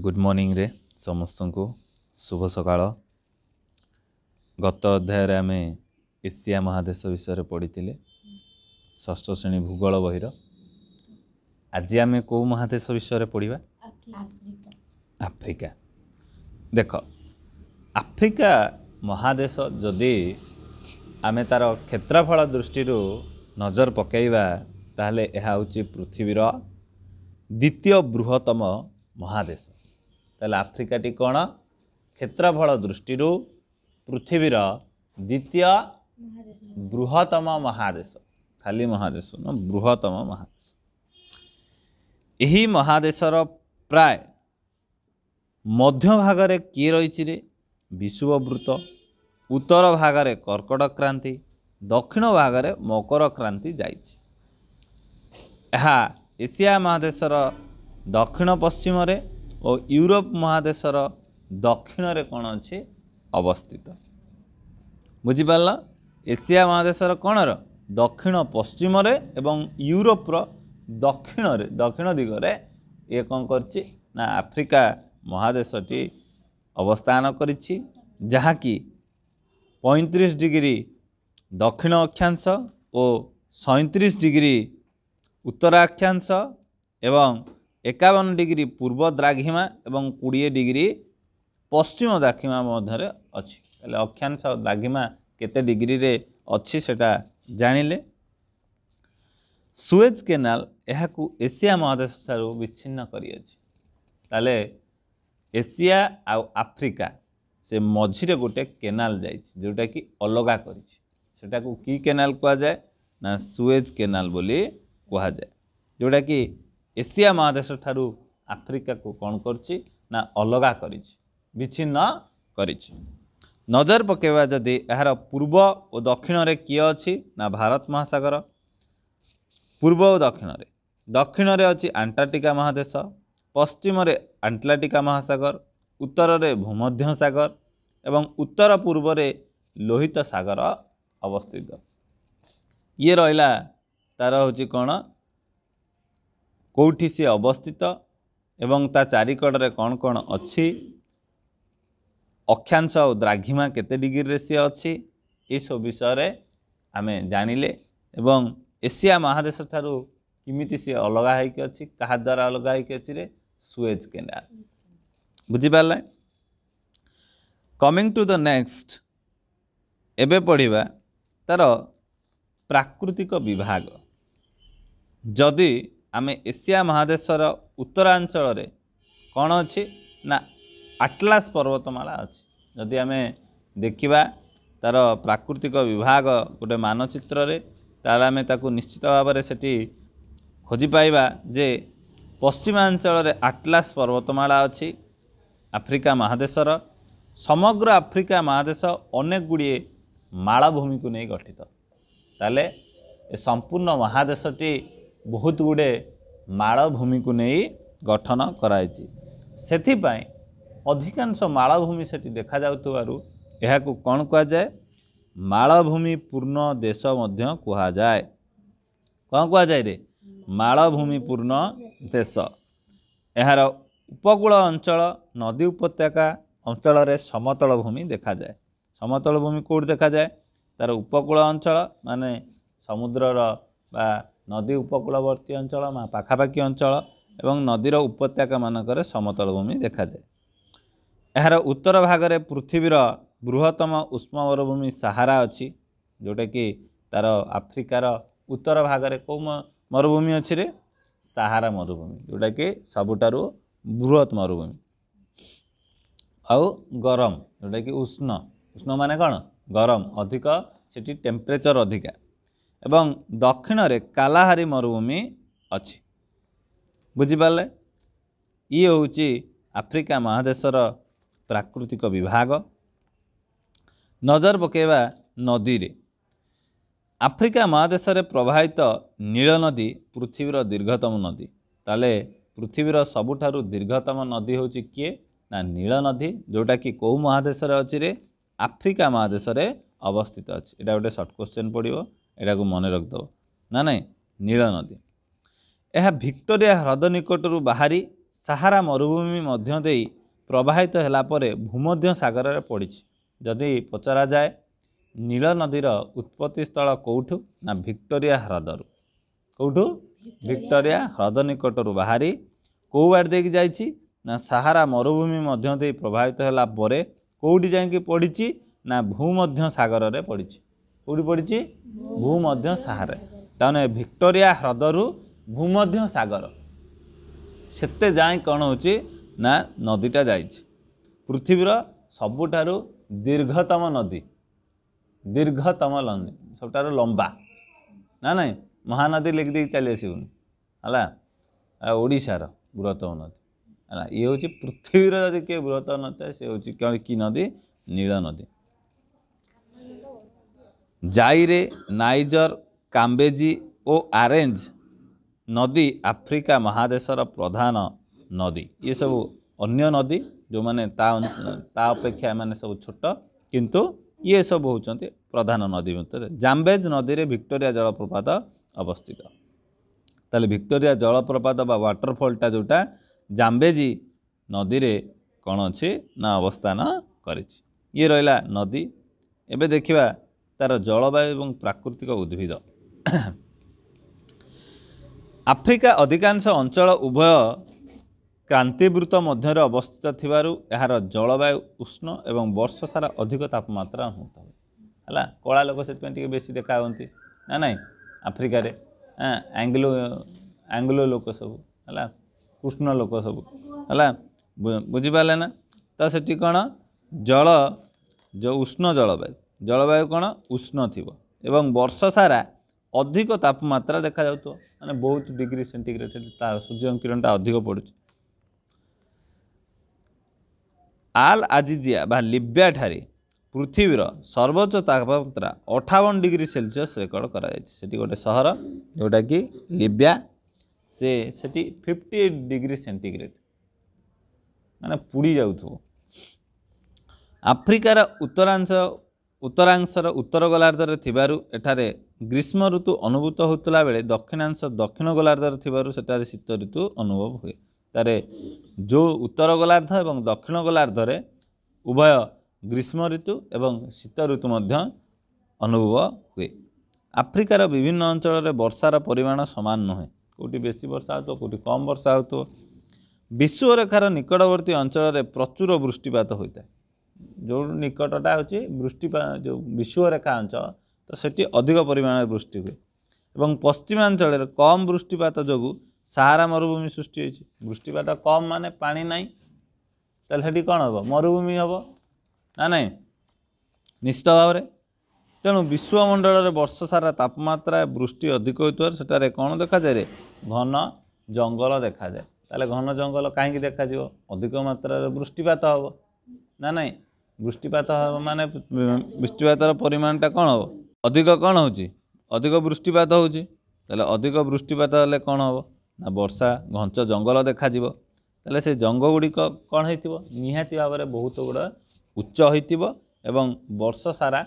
Good morning रे समस्त को शुभ सकाळ। गत अध्याय आम एशिया महादेश विषय पढ़ी षष्ठ श्रेणी भूगोल बहिर। आज आम कौ महादेश विषय पढ़ा? आफ्रिका। देख आफ्रिका महादेश जदि आम तार क्षेत्रफल दृष्टि नजर पकईवा ताहले यह हूँ पृथ्वीर द्वितीय बृहत्तम महादेश। ताहले आफ्रिकाटी कौन? क्षेत्रफल दृष्टि पृथ्वीर द्वितीय बृहत्तम महादेश। खाली महादेश न, बृहत्तम महादेश। यही महादेशर प्राय मध्य भागरे किए रही रे? विषुववृत्त। उत्तर भागरे कर्कट क्रांति, दक्षिण भागरे मकर क्रांति जाइछि। यह एशिया महादेशर दक्षिण पश्चिम और यूरोप महादेशर दक्षिण रे कौन अच्छी अवस्थित? बुझिपार? एशिया महादेशर कौन दक्षिण पश्चिम एवं यूरोपर दक्षिण दिगरे ये कौन करछि ना आफ्रिका महादेशटी अवस्थान करिछि, जहाँकि 35 डिग्री दक्षिण अक्षांश और 37 डिग्री उत्तराक्षांश एवं 51 डिग्री पूर्व द्राघिमा एवं 20 डिग्री पश्चिम द्राघिमा मध्य अच्छी। अक्षांश द्राघिमा केते डिग्री रे अच्छी सेटा जानिले। सुएज केनाल यह एशिया महादेश ठारू विच्छिन्न करियछि। ताले एशिया आ आफ्रिका से मझिरे गोटे केनाल जाइछि जोटा कि अलगा करिछि। सेटा को की केनाल कहा जाए ना सुएज केनाल बोली कहा जाए, जोटा कि एशिया महादेश ठारू आफ्रिका को कौन करछि ना अलगा करिछि, विच्छिन्न करिछि। नजर पकेवा जदि यार पूर्व और दक्षिण रे किए अछि ना भारत महासागर। पूर्व और दक्षिण रे अछि अंटार्कटिका महादेश, पश्चिम रे आटलांटिका महासागर, उत्तर रे भूमध्य सागर एवं उत्तर पूर्व रे लोहित सागर अवस्थित। ये रहिला तार होछि कौन कौठी से अवस्थित एवं ता चारिकड़े कौन कौन अच्छी, अक्षांश और द्राघिमा केते डिग्री रे सी अच्छी, ये सब विषय आमे जानिले। एवं एशिया महादेश ठारू किमिति सी अलगा होइके अच्छी, कहा द्वारा अलगा होइके अच्छी रे? Suez canal. बुझिपारले? कमिंग टू द नेक्स्ट, एबे पढ़िबा तार प्राकृतिक विभाग। जदि आमे एशिया महादेशर उत्तरांचल रे कौन अच्छी ना आटलास पर्वतमाला अच्छी। जदि आमे देखिबा तार प्राकृतिक विभाग गोटे मानचित्र रे, तार आमे ताकू निश्चित भाव में सेठी खोजी पाइबा जे पश्चिमांचल रे आटलास पर्वतमाला अच्छी। आफ्रिका महादेशर समग्र आफ्रिका महादेश अनेक गुड़िए मालभूमि को नहीं गठित। ताले ए संपूर्ण महादेशटी बहुत गुड़े मालभूमि को नहीं गठन कराइछि। सेथिपाई अधिकांश मालभूमि सेठी देखा जाउतबारु एहाकू कौन कहा जाए? मालभूमि पूर्ण देश मध्य कहा जाए। कौन कहा जाए रे? मालभूमि पूर्ण देश। यार उपकूल अंचल, नदी उपत्यका अंचल रे समतल भूमि देखा जाए। समतल भूमि कौट देखा जाए? तार उपकूल अंचल माने समुद्रर बा नदी उपकूलवर्ती अंचल पाखापाखि अंचल एवं नदीर उपत्यका मानकर समतल भूमि देखा जाए। यार उत्तर भागरे पृथ्वीर बृहत्तम उष्म मरुभूमि सहारा अच्छी, जोटा कि तार आफ्रिकार उत्तर भागरे कौ मरुभूमि अच्छी रे? सहारा मरुभूमि, जोटा कि सबुठारु बृहत मरुभूमि। आउ गरम, जोटा कि उष्ण। उष्ण माने कौन? गरम, अधिक सेठी टेम्परेचर अधिका। एवं दक्षिण रे कालाहारी मरुभूमि अच्छी। बुझिपारले? ये होची आफ्रिका महादेशर प्राकृतिक विभाग। नजर पकेवा नदी रे। आफ्रिका महादेश रे प्रवाहित नील नदी पृथ्वीर दीर्घतम नदी। ताले पृथ्वीर सबुठारु दीर्घतम नदी होची किए ना नील नदी, जोटा कि कौ महादेश रे अछि रे? आफ्रिका महादेश रे अवस्थित अछि। एटा गोटे शॉर्ट क्वेश्चन पड़िबो, एटा को मन रखदो ना नहीं। नील नदी यह विक्टोरिया ह्रद निकटरू बाहरी ସାହାରା ମରୁଭୂମି ମଧ୍ୟ ଦେଇ ପ୍ରବାହିତ ହେଲା ପରେ ଭୂମଧ୍ୟ ସାଗରରେ ପଡ଼ିଛି। ଯଦି ପଚରାଯାଏ ନୀଳ ନଦୀର ଉତ୍ପତ୍ତି ସ୍ଥଳ କେଉଁଠୁ, ନା ଭିକ୍ଟୋରିଆ ହ୍ରଦରୁ। କେଉଁଠୁ? ଭିକ୍ଟୋରିଆ ହ୍ରଦ ନିକଟରୁ ବାହାରି କେଉଁ ଆଡ଼େ ଦେଇକି ଯାଇଛି, ନା ସାହାରା ମରୁଭୂମି ମଧ୍ୟ ଦେଇ ପ୍ରବାହିତ ହେଲା ପରେ କେଉଁଠି ଯାଇକି ପଡ଼ିଛି, ନା ଭୂମଧ୍ୟ ସାଗରରେ ପଡ଼ିଛି। କେଉଁଠି ପଡ଼ିଛି? ଭୂମଧ୍ୟ ସାଗରରେ। ତାମାନେ ଭିକ୍ଟୋରିଆ ହ୍ରଦରୁ ଭୂମଧ୍ୟ ସାଗର ସେତେ ଯାଏଁ କ'ଣ ହେଉଛି, ନା ନଦୀଟା ଯାଇଛି। ପୃଥିବୀର ସବୁଠାରୁ ଦୀର୍ଘତମ ନଦୀ, ଦୀର୍ଘତମ ନଦୀ ସବୁଠାରୁ ଲମ୍ବା, ନା ନାହିଁ ମହାନଦୀ ଲେଖିଦେଇକି ଚାଲି ଆସିବୁନି ହେଲା। ଆଉ ଓଡ଼ିଶାର ବୃହତ୍ତମ ନଦୀ ହେଲା, ଇଏ ହେଉଛି ପୃଥିବୀର ଯଦି କିଏ ବୃହତ୍ତମ ନଦୀ ଥାଏ ସେ ହେଉଛି କି ନଦୀ? ନୀଳ ନଦୀ। ଜାଇରେ, ନାଇଜର, କାମ୍ବେଜି ଓ ଅରେଞ୍ଜ ନଦୀ ଆଫ୍ରିକା ମହାଦେଶର ପ୍ରଧାନ ନଦୀ। ଇଏ ସବୁ ଅନ୍ୟ ନଦୀ ଯେଉଁମାନେ ତା ଅପେକ୍ଷା ଏମାନେ ସବୁ ଛୋଟ, କିନ୍ତୁ ଇଏ ସବୁ ହେଉଛନ୍ତି ପ୍ରଧାନ ନଦୀ ଭିତରେ। ଜାମ୍ବେଜ ନଦୀରେ ଭିକ୍ଟୋରିଆ ଜଳପ୍ରପାତ ଅବସ୍ଥିତ। ତାହେଲେ ଭିକ୍ଟୋରିଆ ଜଳପ୍ରପାତ ବା ୱାଟରଫଲଟା ଯେଉଁଟା ଜାମ୍ବେଜି ନଦୀରେ କ'ଣ ଅଛି, ନା ଅବସ୍ଥାନ କରିଛି। ଇଏ ରହିଲା ନଦୀ। ଏବେ ଦେଖିବା ତାର ଜଳବାୟୁ ଏବଂ ପ୍ରାକୃତିକ ଉଦ୍ଭିଦ। ଆଫ୍ରିକା ଅଧିକାଂଶ ଅଞ୍ଚଳ ଉଭୟ କ୍ରାନ୍ତିବୃତ୍ତ ମଧ୍ୟରେ ଅବସ୍ଥିତ ଥିବାରୁ ଏହାର ଜଳବାୟୁ ଉଷ୍ଣ ଏବଂ ବର୍ଷ ସାରା ଅଧିକ ତାପମାତ୍ରା ଅନୁଭୂତ ହୁଏ ହେଲା। କଳା ଲୋକ ସେଥିପାଇଁ ଟିକେ ବେଶୀ ଦେଖା ହୁଅନ୍ତି, ନା ନାହିଁ ଆଫ୍ରିକାରେ। ଆଙ୍ଗ୍ଲୋ ଲୋକ ସବୁ ହେଲା, କୃଷ୍ଣ ଲୋକ ସବୁ ହେଲା, ବୁଝିପାରିଲେ ନା। ତ ସେଠି କ'ଣ ଯେଉଁ ଉଷ୍ଣ ଜଳବାୟୁ କ'ଣ ଉଷ୍ଣ ଥିବ ଏବଂ ବର୍ଷ ସାରା ଅଧିକ ତାପମାତ୍ରା ଦେଖାଯାଉଥିବ, ମାନେ ବହୁତ ଡିଗ୍ରୀ ସେଣ୍ଟିଗ୍ରେଡ୍ ତା ସୂର୍ଯ୍ୟ କିରଣଟା ଅଧିକ ପଡ଼ୁଛି। ଆଲ୍ ଆଜିଜିଆ ବା ଲିବ୍ୟା ଠାରେ ପୃଥିବୀର ସର୍ବୋଚ୍ଚ ତାପମାତ୍ରା 58 ଡିଗ୍ରୀ ସେଲସିୟସ୍ ରେକର୍ଡ଼ କରାଯାଇଛି। ସେଠି ଗୋଟେ ସହର ଯେଉଁଟାକି ଲିବ୍ୟା, ସେଠି 58 ଡିଗ୍ରୀ ସେଣ୍ଟିଗ୍ରେଡ୍ ମାନେ ପୁଡ଼ି ଯାଉଥିବ। ଆଫ୍ରିକାର ଉତ୍ତରାଂଶର ଉତ୍ତର ଗୋଲାର୍ଦ୍ଧରେ ଥିବାରୁ ଏଠାରେ ଗ୍ରୀଷ୍ମ ଋତୁ ଅନୁଭୂତ ହେଉଥିଲା ବେଳେ ଦକ୍ଷିଣାଂଶ ଦକ୍ଷିଣ ଗୋଲାର୍ଦ୍ଧରେ ଥିବାରୁ ସେଠାରେ ଶୀତ ଋତୁ ଅନୁଭବ ହୁଏ। ତାରେ ଯେଉଁ ଉତ୍ତର ଗୋଲାର୍ଦ୍ଧ ଏବଂ ଦକ୍ଷିଣ ଗୋଲାର୍ଦ୍ଧରେ ଉଭୟ ଗ୍ରୀଷ୍ମ ଋତୁ ଏବଂ ଶୀତ ଋତୁ ମଧ୍ୟ ଅନୁଭବ ହୁଏ। ଆଫ୍ରିକାର ବିଭିନ୍ନ ଅଞ୍ଚଳରେ ବର୍ଷାର ପରିମାଣ ସମାନ ନୁହେଁ, କେଉଁଠି ବେଶୀ ବର୍ଷା ହେଉଥିବ, କେଉଁଠି କମ୍ ବର୍ଷା ହେଉଥିବ। ବିଷୁବରେଖାର ନିକଟବର୍ତ୍ତୀ ଅଞ୍ଚଳରେ ପ୍ରଚୁର ବୃଷ୍ଟିପାତ ହୋଇଥାଏ। ଯେଉଁ ନିକଟଟା ହେଉଛି ଯେଉଁ ବିଷୁବରେଖା ଅଞ୍ଚଳ, ତ ସେଠି ଅଧିକ ପରିମାଣରେ ବୃଷ୍ଟି ହୁଏ ଏବଂ ପଶ୍ଚିମାଞ୍ଚଳରେ କମ୍ ବୃଷ୍ଟିପାତ ଯୋଗୁଁ ସାହାରା ମରୁଭୂମି ସୃଷ୍ଟି ହୋଇଛି। ବୃଷ୍ଟିପାତ କମ୍ ମାନେ ପାଣି ନାହିଁ, ତାହେଲେ ସେଠି କ'ଣ ହେବ? ମରୁଭୂମି ହେବ, ନା ନାହିଁ ନିଶ୍ଚିତ ଭାବରେ। ତେଣୁ ବିଶ୍ୱମଣ୍ଡଳରେ ବର୍ଷ ସାରା ତାପମାତ୍ରା ବୃଷ୍ଟି ଅଧିକ ହେଉଥିବାରୁ ସେଠାରେ କ'ଣ ଦେଖାଯାଏ? ଘନ ଜଙ୍ଗଲ ଦେଖାଯାଏ। ତାହେଲେ ଘନ ଜଙ୍ଗଲ କାହିଁକି ଦେଖାଯିବ? ଅଧିକ ମାତ୍ରାରେ ବୃଷ୍ଟିପାତ ହେବ, ନା ନାହିଁ। ବୃଷ୍ଟିପାତ ହେବ ମାନେ ବୃଷ୍ଟିପାତର ପରିମାଣଟା କ'ଣ ହେବ? ଅଧିକ କ'ଣ ହେଉଛି? ଅଧିକ ବୃଷ୍ଟିପାତ ହେଉଛି। ତାହେଲେ ଅଧିକ ବୃଷ୍ଟିପାତ ହେଲେ କ'ଣ ହେବ? ନା ବର୍ଷା ଘଞ୍ଚ ଜଙ୍ଗଲ ଦେଖାଯିବ। ତାହେଲେ ସେ ଜଙ୍ଗ ଗୁଡ଼ିକ କ'ଣ ହେଇଥିବ? ନିହାତି ଭାବରେ ବହୁତ ଗୁଡ଼ା ଉଚ୍ଚ ହୋଇଥିବ ଏବଂ ବର୍ଷ ସାରା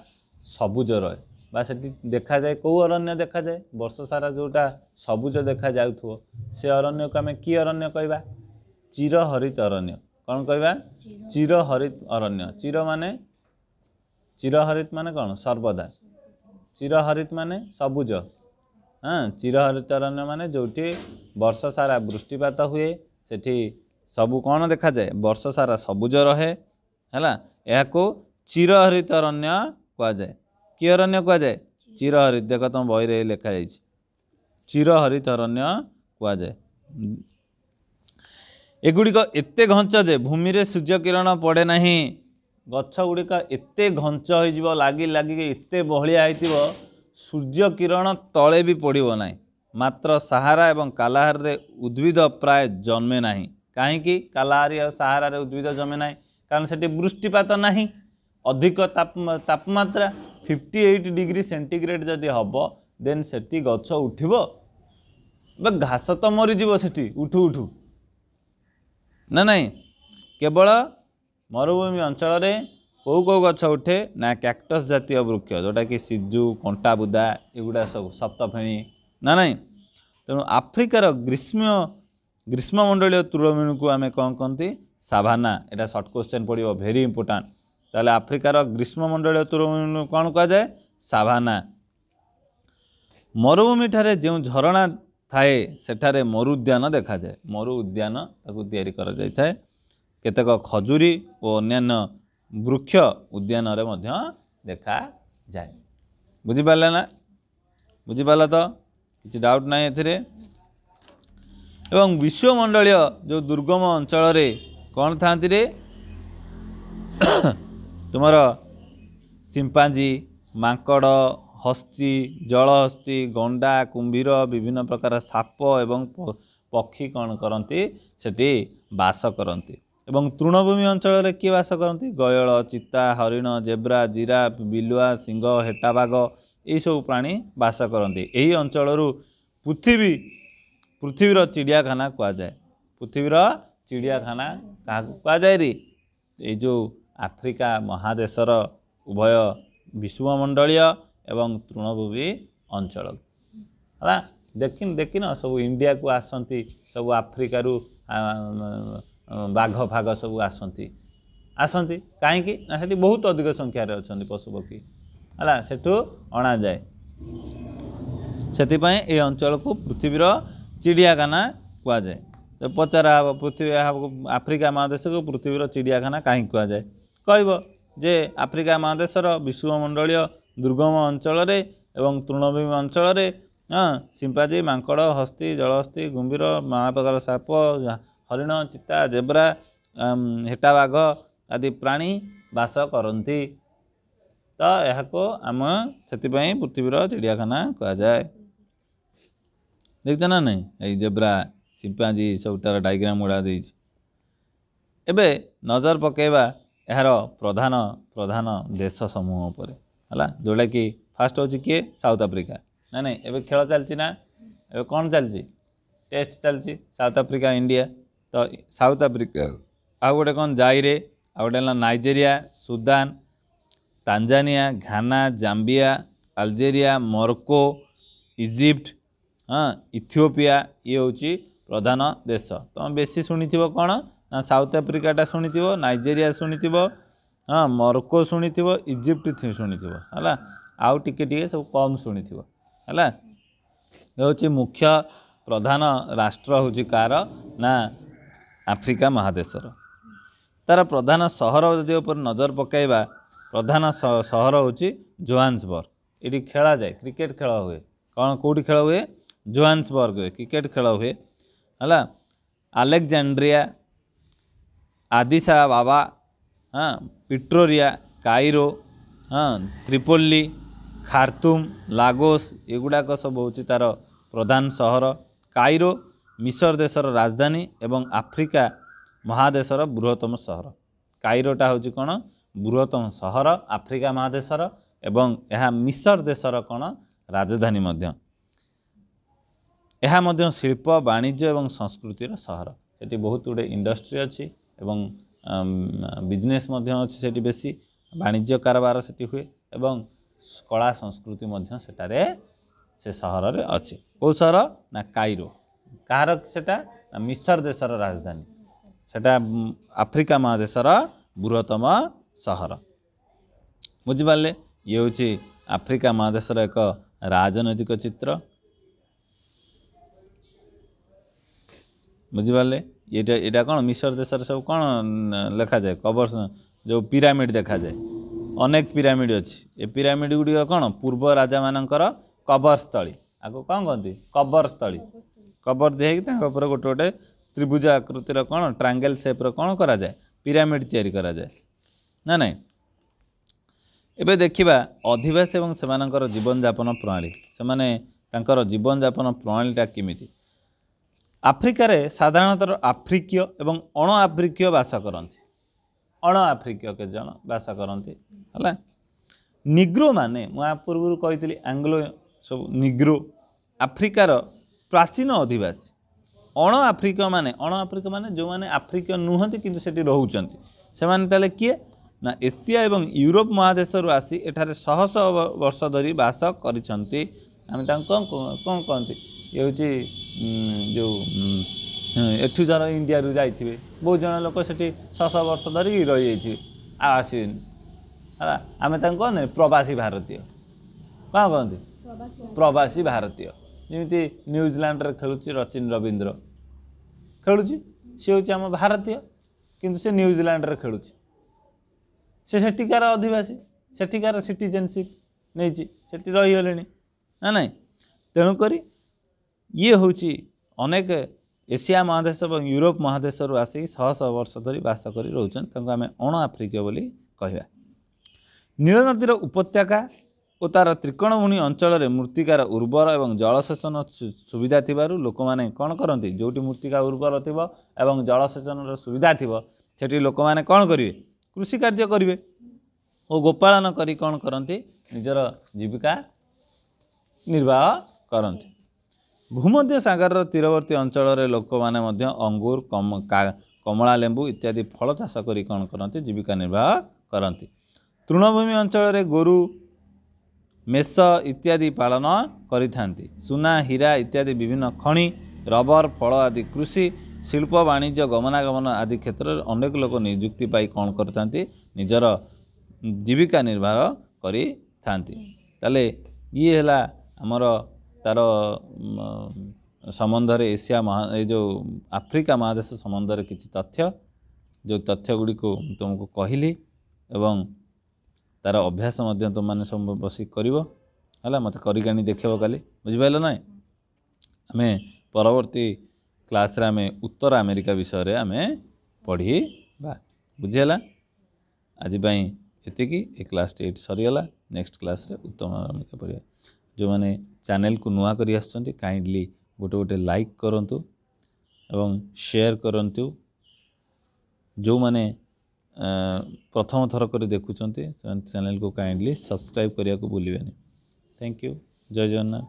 ସବୁଜ ରହେ, ବା ସେଠି ଦେଖାଯାଏ। କେଉଁ ଅରଣ୍ୟ ଦେଖାଯାଏ? ବର୍ଷ ସାରା ଯେଉଁଟା ସବୁଜ ଦେଖାଯାଉଥିବ ସେ ଅରଣ୍ୟକୁ ଆମେ କି ଅରଣ୍ୟ କହିବା? ଚିରହରିତ ଅରଣ୍ୟ। କ'ଣ କହିବା? ଚିରହରିତ ଅରଣ୍ୟ। ଚିରହରିତ ମାନେ କ'ଣ? ସର୍ବଦା। ଚିରହରିତ ମାନେ ସବୁଜ। ଚିରହରିତ ଅରଣ୍ୟ ମାନେ ଯେଉଁଠି ବର୍ଷ ସାରା ବୃଷ୍ଟିପାତ ହୁଏ, ସେଠି ସବୁ କ'ଣ ଦେଖାଯାଏ? ବର୍ଷ ସାରା ସବୁଜ ରହେ ହେଲା। ଏହାକୁ ଚିରହରିତ ଅରଣ୍ୟ କୁହାଯାଏ। କି ଅରଣ୍ୟ କୁହାଯାଏ? ଚିରହରିତ। ଦେଖ ତମ ବହିରେ ଲେଖାଯାଇଛି, ଚିରହରିତ ଅରଣ୍ୟ କୁହାଯାଏ। ଏଗୁଡ଼ିକ ଏତେ ଘଞ୍ଚ ଯେ ଭୂମିରେ ସୂର୍ଯ୍ୟ କିରଣ ପଡ଼େ ନାହିଁ। ଗଛ ଗୁଡ଼ିକ ଏତେ ଘଞ୍ଚ ହୋଇଯିବ, ଲାଗିକି ଏତେ ବହଳିଆ ହେଇଥିବ, ସୂର୍ଯ୍ୟ କିରଣ ତଳେ ବି ପଡ଼ିବ ନାହିଁ। ମାତ୍ର ସାହାରା ଏବଂ କାଲାହାରରେ ଉଦ୍ଭିଦ ପ୍ରାୟ ଜନ୍ମେ ନାହିଁ। କାହିଁକି କାଲାହାରୀ ଆଉ ସାହାରାରେ ଉଦ୍ଭିଦ ଜନ୍ମେ ନାହିଁ? କାରଣ ସେଠି ବୃଷ୍ଟିପାତ ନାହିଁ। ଅଧିକ ତାପମାତ୍ରା 58 ଡିଗ୍ରୀ ସେଣ୍ଟିଗ୍ରେଡ୍ ଯଦି ହେବ, ଦେନ୍ ସେଠି ଗଛ ଉଠିବ? ଘାସ ତ ମରିଯିବ ସେଠି ଉଠୁ, ନା ନାହିଁ। କେବଳ ମରୁଭୂମି ଅଞ୍ଚଳରେ କେଉଁ ଗଛ ଉଠେ? ନା କ୍ୟାକ୍ଟସ୍ ଜାତୀୟ ବୃକ୍ଷ, ଯେଉଁଟାକି ସିଜୁ, କଣ୍ଟାବୁଦା, ଏଗୁଡ଼ା ସବୁ ସପ୍ତଫେଣି, ନା ନାହିଁ। ତେଣୁ ଆଫ୍ରିକାର ग्रीष्ममंडलीय तृणभूमि को आम कौन कहते साभाना एटा सर्ट क्वेश्चन पड़ो भेरी इंपोर्टाट ताले आफ्रिकार ग्रीष्ममंडलीय तृणभूमि कौन कह जाए साभाना मरुभूमि ठारे जो झरणा थाए सेठारे मरु उद्यान देखा जाए मरु उद्यान ताकू तैयारी करा जाय थाए केतेक खजुरी और अन्यान्य वृक्ष उद्यान रे मध्य देखा जाए बुझिपारे ना बुझिपारा तो किसी डाउट ना एथिरे एवं विश्वमंडलीय जो दुर्गम अंचल रे कौन था तुमर सिंपाजी माकड़ हस्ती जलहस्ती गंडा कुंभीर विभिन्न प्रकार साप एवं पक्षी कौन करती सेठी बास करती एवं तृणभूमि अंचल रे किए बास करती गयल चिता हरिण जेब्रा जिराफ बिलुआ सिंह हेटाबाघ यही सब प्राणी बास करती यही अंचल पृथ्वीर चिड़ियाखाना कहुए पृथ्वीर चिड़ियाखाना क्या कहुए रे ये जो आफ्रिका महादेशर उभय विश्वमंडलीय एवं तृणभूमि अंचल है देखिन सब इंडिया को आसती सब आफ्रिकार बाघ फाघ सब आसती कहीं से बहुत अधिक संख्यार अच्छा पशुपक्षी है सेठू अणा जाए से ये अंचल को पृथ्वीर चिड़ियाखाना कहुए तो पचारा हम पृथ्वी आफ्रिका महादेश को पृथ्वीर चिड़ियाखाना कहीं कहुए कह जे आफ्रिका महादेशर विश्वमंडलीय दुर्गम अंचल एवं तृणभूमि अंचल सिंपाजी माकड़ हस्ती जलहस्ती गुंभीर नाना प्रकार साप हरिण चिता जेब्रा हेटाबाघ आदि प्राणी बास करती तो यह आम से पृथ्वीर चिड़ियाखाना कहुए देखते ना नहीं ये जेब्रा सिंपाजी सबटार डायग्राम गुड़ा एबे नजर पकेबा यार प्रधान प्रधान देश समूह पर है जोटा कि फास्ट हूँ किए साउथ आफ्रिका ना नहीं एबे खेल चलती ना एबे कौन चलती टेस्ट चलती साउथ आफ्रिका इंडिया तो साउथ आफ्रिका आउ गोटे कौन जाइरे आउ गोटे नाइजेरिया सुदान तांजानिया घाना जाम्बिया अल्जेरिया मोरक्को इजिप्ट हाँ इथियोपिया ये हूँ प्रधान देश तुम बेसी शुणी कौन ना साउथ आफ्रिकाटा शुणी नाइजेरिया शुणी हाँ मोरक्को शुणी इजिप्ट शुणी है आउ टिके सब कम शुणी है ये हूँ मुख्य प्रधान राष्ट्र हूँ कार ना आफ्रिका महादेशर तार प्रधान सहर जदि ऊपर नजर पकाइबा प्रधान सहर हूँ जोहान्सबर्ग ये खेला जाए क्रिकेट खेल हुए कौन कौटी खेल हुए जोहान्सबर्ग क्रिकेट खेल हुए है अलेक्जेंड्रिया आदिस अबाबा हाँ पिट्रोरिया काइरो हाँ त्रिपोली खार्तुम लागोस एगुड़ाक सब हूँ तार प्रधान सहर काइरो मिस्र देशर राजधानी एवं आफ्रिका महादेशर बृहत्तम सहर काइरोटा हूँ कौन बृहत्तम सहर आफ्रिका महादेशर एवं यह मिस्र देशर कौन राजधानी मध्य यह मध्य शिल्प वाणिज्य एवं संस्कृतिर सहर सेठी बहुत गुड़े इंडस्ट्री अच्छी एवं बिजनेस मध्य अच्छी सेठी बेसी वाणिज्य कारोबार सेठी हुए एवं कला संस्कृति मध्य सेटारे से सहर रे अच्छी कौ सहर ना काइरो कार सेटा मिस्र देशर राजधानी सेटा आफ्रिका महादेशर बृहत्तम सहर बुझिपारे ये हूँ आफ्रिका महादेशर एक राजनैतिक चित्र बुझिपारे ये कौन मिस्र देशर सब कौन लिखा जाए कबर जो पिरामिड देखा जाए अनेक पिरामिड अच्छी ये पिरामिड गुड़िक कौन पूर्व राजा मानकर कबर स्थली आगे कौन कहती कबर स्थली कबर दिए गोटे गोटे त्रिभुज आकृतिर कौन ट्रायंगल सेप्र कौन करा जाए पिरामिड तैयारी करा जाए ना नहीं एबे देखिबा अधिवासी एवं सेमानकर जीवन यापन प्रणाली सेमाने तांकर जीवन यापन प्रणालीटा किमिति आफ्रिकार साधारणतः आफ्रिकीय एवं अण आफ्रिकीय बास करती अण आफ्रिकीय के जन बास करती है निग्रो माने मुझे पूर्व कही आंग्लो सब निग्रो आफ्रिकार प्राचीन अधिवासी अण आफ्रिकीय माने जो माने आफ्रिकीय नुहति किंतु सेठी रहउचंती से माने ताले किए ना एशिया एवं यूरोप महादेशरू आसी एठारे शह शह वर्ष धरी बास करिसंती आमे तांको कौन कहती ये हूँ जो ଏଠୁ ଜଣ ଇଣ୍ଡିଆରୁ ଯାଇଥିବେ ବହୁତ ଜଣ ଲୋକ ସେଠି 600 ବର୍ଷ ଧରିକି ରହିଯାଇଥିବେ ଆଉ ଆସିବେନି ହେଲା ଆମେ ତାଙ୍କୁ କହନ୍ତି ପ୍ରବାସୀ ଭାରତୀୟ କ'ଣ କହନ୍ତି ପ୍ରବାସୀ ଭାରତୀୟ ଯେମିତି ନ୍ୟୁଜିଲାଣ୍ଡରେ ଖେଳୁଛି ରଚିନ ରବୀନ୍ଦ୍ର ଖେଳୁଛି ସେ ହେଉଛି ଆମ ଭାରତୀୟ କିନ୍ତୁ ସେ ନ୍ୟୁଜିଲାଣ୍ଡରେ ଖେଳୁଛି ସେ ସେଠିକାର ଅଧିବାସୀ ସେଠିକାର ସିଟିଜେନସିପ୍ ନେଇଛି ସେଠି ରହିଗଲେଣି ନା ନାହିଁ ତେଣୁକରି ଇଏ ହେଉଛି ଅନେକ ଏସିଆ ମହାଦେଶ ଏବଂ ୟୁରୋପ ମହାଦେଶରୁ ଆସିକି 100 ବର୍ଷ ଧରି ବାସ କରି ରହୁଛନ୍ତି ତାଙ୍କୁ ଆମେ ଅଣ ଆଫ୍ରିକୀୟ ବୋଲି କହିବା ନୀଳନଦୀର ଉପତ୍ୟକା ଓ ତା'ର ତ୍ରିକୋଣଭୂମି ଅଞ୍ଚଳରେ ମୃତ୍ତିକାର ଉର୍ବର ଏବଂ ଜଳସେଚନ ସୁବିଧା ଥିବାରୁ ଲୋକମାନେ କ'ଣ କରନ୍ତି ଯେଉଁଠି ମୃତ୍ତିକା ଉର୍ବର ଥିବ ଏବଂ ଜଳସେଚନର ସୁବିଧା ଥିବ ସେଠି ଲୋକମାନେ କ'ଣ କରିବେ କୃଷି କାର୍ଯ୍ୟ କରିବେ ଓ ଗୋପାଳନ କରି କ'ଣ କରନ୍ତି ନିଜର ଜୀବିକା ନିର୍ବାହ କରନ୍ତି ଭୂମଧ୍ୟ ସାଗରର ତୀରବର୍ତ୍ତୀ ଅଞ୍ଚଳରେ ଲୋକମାନେ ମଧ୍ୟ ଅଙ୍ଗୁର କମଳା ଲେମ୍ବୁ ଇତ୍ୟାଦି ଫଳ ଚାଷ କରି କ'ଣ କରନ୍ତି ଜୀବିକା ନିର୍ବାହ କରନ୍ତି ତୃଣଭୂମି ଅଞ୍ଚଳରେ ଗୋରୁ ମେଷ ଇତ୍ୟାଦି ପାଳନ କରିଥାନ୍ତି ସୁନା ହୀରା ଇତ୍ୟାଦି ବିଭିନ୍ନ ଖଣି ରବର ଫଳ ଆଦି କୃଷି ଶିଳ୍ପ ବାଣିଜ୍ୟ ଗମନାଗମନ ଆଦି କ୍ଷେତ୍ରରେ ଅନେକ ଲୋକ ନିଯୁକ୍ତି ପାଇ କ'ଣ କରିଥାନ୍ତି ନିଜର ଜୀବିକା ନିର୍ବାହ କରିଥାନ୍ତି ତାହେଲେ ଇଏ ହେଲା ଆମର ତାର ସମ୍ବନ୍ଧରେ ଏସିଆ ଏଇ ଯେଉଁ ଆଫ୍ରିକା ମହାଦେଶ ସମ୍ବନ୍ଧରେ କିଛି ତଥ୍ୟ ଯେଉଁ ତଥ୍ୟ ଗୁଡ଼ିକୁ ମୁଁ ତୁମକୁ କହିଲି ଏବଂ ତାର ଅଭ୍ୟାସ ମଧ୍ୟ ତୁମମାନେ ସବୁ ବସିକି କରିବ ହେଲା ମୋତେ କରିକି ଆଣି ଦେଖେଇବ କାଲି ବୁଝିପାରିଲ ନାହିଁ ଆମେ ପରବର୍ତ୍ତୀ କ୍ଲାସ୍ରେ ଆମେ ଉତ୍ତର ଆମେରିକା ବିଷୟରେ ଆମେ ପଢ଼ିବା ବୁଝିହେଲା ଆଜି ପାଇଁ ଏତିକି ଏ କ୍ଲାସ୍ଟି ଏଇଠି ସରିଗଲା ନେକ୍ସଟ କ୍ଲାସ୍ରେ ଉତ୍ତର ଆମେରିକା ପଢ଼ିବା ଯେଉଁମାନେ ଚ୍ୟାନେଲକୁ ନୂଆ କରି ଆସୁଛନ୍ତି କାଇଣ୍ଡଲି ଗୋଟେ ଲାଇକ୍ କରନ୍ତୁ ଏବଂ ସେୟାର କରନ୍ତୁ ଯେଉଁମାନେ ପ୍ରଥମ ଥର କରି ଦେଖୁଛନ୍ତି ସେମାନେ ଚ୍ୟାନେଲକୁ କାଇଣ୍ଡଲି ସବସ୍କ୍ରାଇବ୍ କରିବାକୁ ଭୁଲିବେନି ଥ୍ୟାଙ୍କ ୟୁ ଜୟ ଜଗନ୍ନାଥ